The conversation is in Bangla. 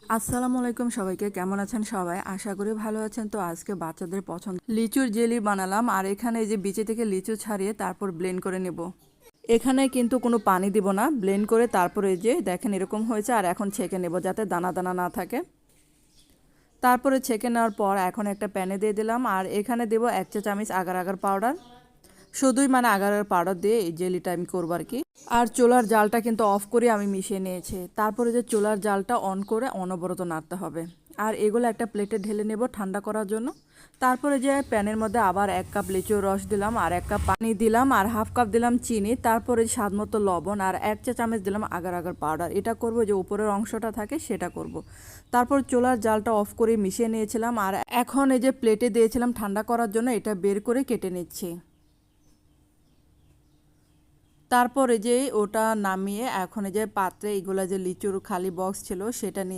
আসসালামু আলাইকুম সবাইকে, কেমন আছেন সবাই? আশা করি ভালো আছেন। তো আজকে বাচ্চাদের পছন্দ লিচুর জেলি বানালাম। আর এখানে এই যে বিচি থেকে লিচু ছাড়িয়ে তারপর ব্লেন্ড করে নেব। এখানে কিন্তু কোনো পানি দিব না, ব্লেন্ড করে তারপরে এই যে দেখেন এরকম হয়েছে। আর এখন ছেঁকে নেব যাতে দানা দানা না থাকে। তারপরে ছেঁকে নেওয়ার পর এখন একটা প্যানে দিয়ে দিলাম। আর এখানে দেব 1 চা চামচ আগার আগার পাউডার। শুধুই মানে আগার আগার পাউডার দিয়ে এই জেলিটা আমি করবো আর কি। আর চুলার জালটা কিন্তু অফ করে আমি মিশিয়ে নিয়েছি। তারপরে যে চুলার জালটা অন করে অনবরত নাড়তে হবে। আর এগুলো একটা প্লেটে ঢেলে নেব ঠান্ডা করার জন্য। তারপরে যে প্যানের মধ্যে আবার 1 কাপ লিচুর রস দিলাম, আর 1 কাপ পানি দিলাম, আর হাফ কাপ দিলাম চিনি। তারপরে স্বাদ মতো লবণ, আর 1 চা চামচ দিলাম আগার আগার পাউডার। এটা করব যে উপরের অংশটা থাকে সেটা করব। তারপর চুলার জালটা অফ করে মিশিয়ে নিয়েছিলাম। আর এখন এই যে প্লেটে দিয়েছিলাম ঠান্ডা করার জন্য, এটা বের করে কেটে নিচ্ছি। তারপরে যে ওটা নামিয়ে এখন এই যে পাত্রে এগুলা যে লিচুর খালি বক্স ছিল সেটা নিয়ে